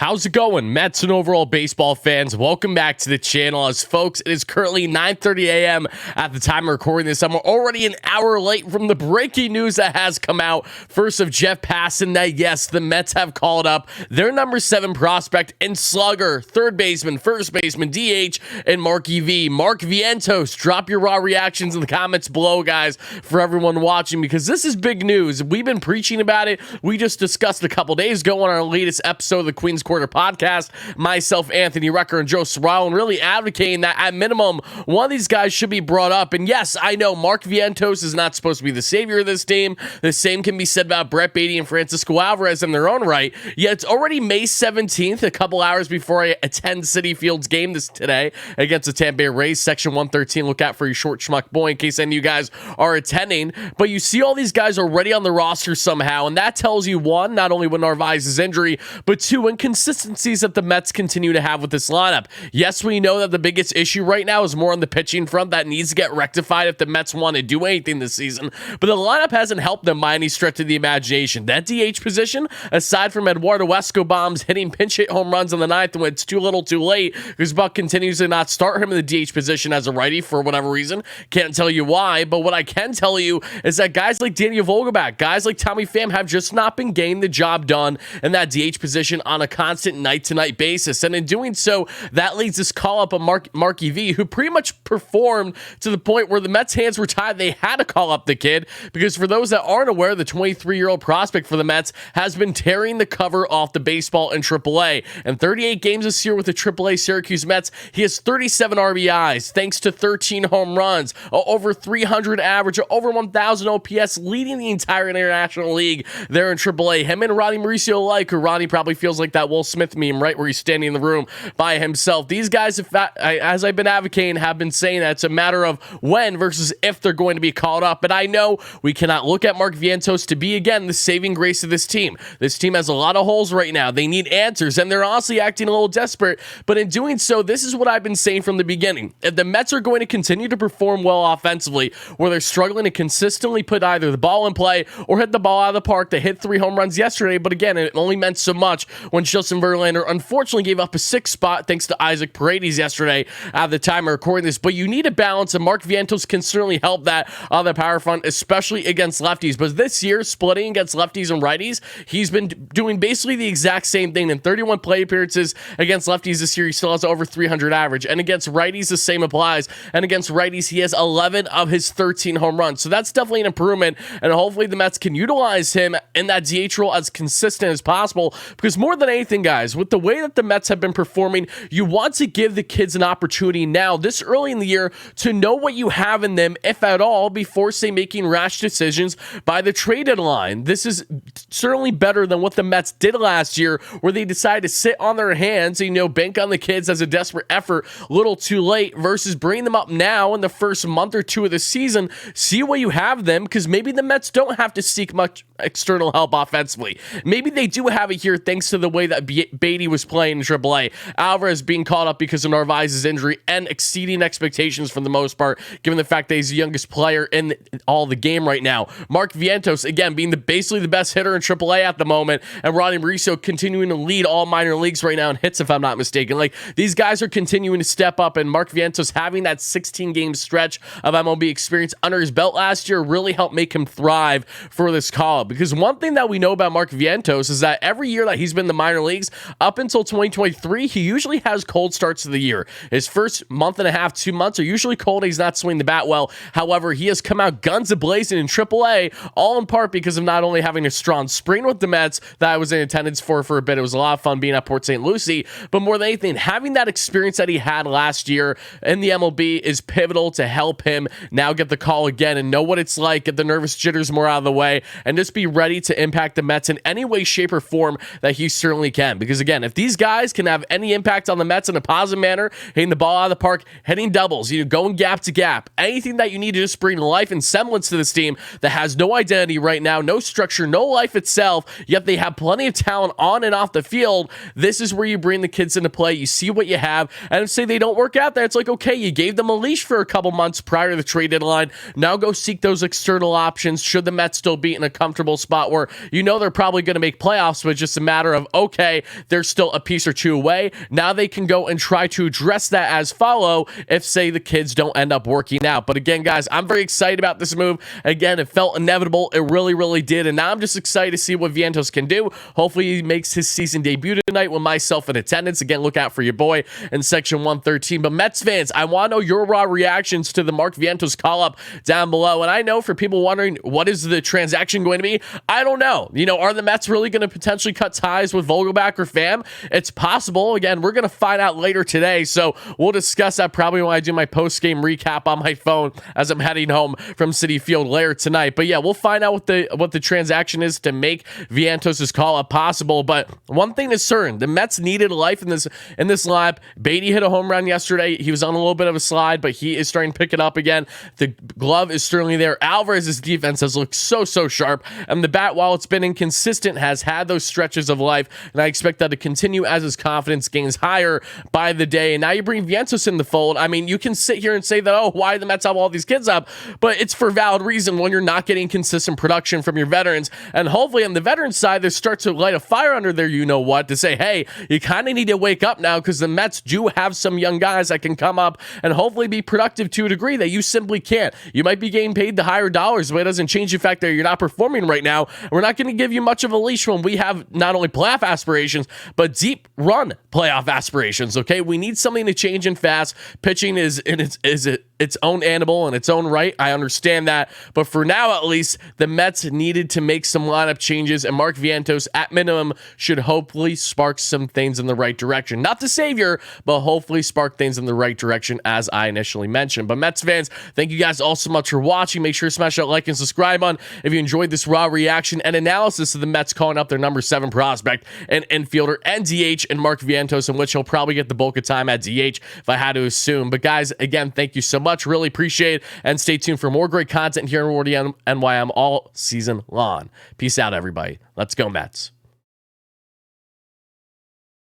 How's it going, Mets and overall baseball fans? Welcome back to the channel. As folks, it is currently 9:30 a.m. at the time of recording this. I'm already an hour late from the breaking news that has come out. First of Jeff Passan, that yes, the Mets have called up their number 7 prospect and slugger, third baseman, first baseman, DH, and Marky V. Mark Vientos. Drop your raw reactions in the comments below, guys, for everyone watching, because this is big news. We've been preaching about it. We just discussed a couple days ago on our latest episode of the Queen's Quarter podcast, myself, Anthony Recker, and Joe Sorrell, and really advocating that at minimum, one of these guys should be brought up. And yes, I know Mark Vientos is not supposed to be the savior of this team. The same can be said about Brett Baty and Francisco Alvarez in their own right. Yet it's already May 17th, a couple hours before I attend Citi Field's game today against the Tampa Bay Rays, Section 113. Look out for your short schmuck boy in case any of you guys are attending. But you see all these guys already on the roster somehow, and that tells you, one, not only what Narvaez's injury, but two, inconsistencies that the Mets continue to have with this lineup. Yes, we know that the biggest issue right now is more on the pitching front that needs to get rectified if the Mets want to do anything this season, but the lineup hasn't helped them by any stretch of the imagination. That DH position, aside from Eduardo Escobar's hitting pinch hit home runs in the ninth when it's too little too late, because Buck continues to not start him in the DH position as a righty for whatever reason. Can't tell you why, but what I can tell you is that guys like Daniel Vogelbach, guys like Tommy Pham have just not been getting the job done in that DH position on a constant night-to-night basis. And in doing so, that leads this call-up of Marky V, who pretty much performed to the point where the Mets' hands were tied. They had to call up the kid, because for those that aren't aware, the 23-year-old prospect for the Mets has been tearing the cover off the baseball in AAA. In 38 games this year with the AAA Syracuse Mets, he has 37 RBIs, thanks to 13 home runs, over 300 average, over 1,000 OPS, leading the entire International League there in AAA. Him and Ronnie Mauricio alike, who Ronnie probably feels like that Will Smith meme, right, where he's standing in the room by himself. These guys, as I've been advocating, have been saying that it's a matter of when versus if they're going to be called up. And I know we cannot look at Mark Vientos to be, again, the saving grace of this team. This team has a lot of holes right now. They need answers, and they're honestly acting a little desperate. But in doing so, this is what I've been saying from the beginning. If the Mets are going to continue to perform well offensively, where they're struggling to consistently put either the ball in play or hit the ball out of the park, they hit 3 home runs yesterday, but again, it only meant so much when Justin Verlander unfortunately gave up a 6th spot thanks to Isaac Paredes yesterday at the time of recording this. But you need a balance, and Mark Vientos can certainly help that on the power front, especially against lefties. But this year, splitting against lefties and righties, he's been doing basically the exact same thing. In 31 plate appearances against lefties this year, he still has over 300 average. And against righties, the same applies. And against righties, he has 11 of his 13 home runs. So that's definitely an improvement, and hopefully the Mets can utilize him in that DH role as consistent as possible, because more than anything, guys, with the way that the Mets have been performing, you want to give the kids an opportunity now, this early in the year, to know what you have in them, if at all, before, say, making rash decisions by the trade deadline. This is certainly better than what the Mets did last year, where they decided to sit on their hands and, bank on the kids as a desperate effort, little too late, versus bringing them up now in the first month or two of the season, see what you have them, because maybe the Mets don't have to seek much external help offensively. Maybe they do have it here thanks to the way that Baty was playing in AAA. Alvarez being called up because of Narvaez's injury and exceeding expectations for the most part, given the fact that he's the youngest player in all the game right now. Mark Vientos, again, being basically the best hitter in AAA at the moment, and Ronnie Mauricio continuing to lead all minor leagues right now in hits, if I'm not mistaken. These guys are continuing to step up, and Mark Vientos having that 16-game stretch of MLB experience under his belt last year really helped make him thrive for this call. Because one thing that we know about Mark Vientos is that every year that he's been in the minor leagues up until 2023, he usually has cold starts of the year. His first month and a half, 2 months are usually cold. He's not swinging the bat well. However, he has come out guns a-blazing in AAA, all in part because of not only having a strong spring with the Mets that I was in attendance for a bit. It was a lot of fun being at Port St. Lucie, but more than anything, having that experience that he had last year in the MLB is pivotal to help him now get the call again and know what it's like, get the nervous jitters more out of the way, and just be ready to impact the Mets in any way, shape, or form that he certainly can. Because again, if these guys can have any impact on the Mets in a positive manner, hitting the ball out of the park, hitting doubles, going gap to gap, anything that you need to just bring life and semblance to this team that has no identity right now, no structure, no life itself, yet they have plenty of talent on and off the field, this is where you bring the kids into play. You see what you have, and say they don't work out there, it's like, okay, you gave them a leash for a couple months prior to the trade deadline. Now go seek those external options should the Mets still be in a comfortable spot where they're probably going to make playoffs, but it's just a matter of, okay, okay, they're still a piece or two away. Now they can go and try to address that as follow if, say, the kids don't end up working out. But again, guys, I'm very excited about this move. Again, it felt inevitable. It really, really did. And now I'm just excited to see what Vientos can do. Hopefully he makes his season debut tonight with myself in attendance. Again, look out for your boy in section 113. But Mets fans, I want to know your raw reactions to the Mark Vientos call-up down below. And I know for people wondering, what is the transaction going to be? I don't know. You know, are the Mets really going to potentially cut ties with Vogelback or Pham? It's possible. Again, we're going to find out later today. So we'll discuss that probably when I do my post-game recap on my phone as I'm heading home from Citi Field later tonight. But yeah, we'll find out what the transaction is to make Vientos' call-up possible. But one thing is certain, the Mets needed life in this lineup. Beatty hit a home run yesterday. He was on a little bit of a slide, but he is starting to pick it up again. The glove is certainly there. Alvarez's defense has looked so sharp, and the bat, while it's been inconsistent, has had those stretches of life, and I expect that to continue as his confidence gains higher by the day. And now you bring Vientos in the fold. I mean, you can sit here and say that, oh, why the Mets have all these kids up, but it's for valid reason when you're not getting consistent production from your veterans. And hopefully on the veteran side, they start to light a fire under there, you know what, to say, hey, you kind of need to wake up now, because the Mets do have some young guys that can come up and hopefully be productive to a degree that you simply can't. You might be getting paid the higher dollars, but it doesn't change the fact that you're not performing right now. We're not going to give you much of a leash when we have not only playoff aspirations, but deep run playoff aspirations, okay? We need something to change in fast. Pitching is its own animal in its own right. I understand that. But for now, at least, the Mets needed to make some lineup changes, and Mark Vientos, at minimum, should hopefully spark some things in the right direction. Not the savior, but hopefully spark things in the right direction, as I initially mentioned. But Mets fans, thank you guys all so much for watching. Make sure to smash that like and subscribe button if you enjoyed this raw reaction and analysis of the Mets calling up their number 7 prospect and infielder and DH and Mark Vientos, in which he'll probably get the bulk of time at DH if I had to assume. But guys, again, thank you so much. Really appreciate it. And stay tuned for more great content here on WardyNYM all season long. Peace out, everybody. Let's go, Mets.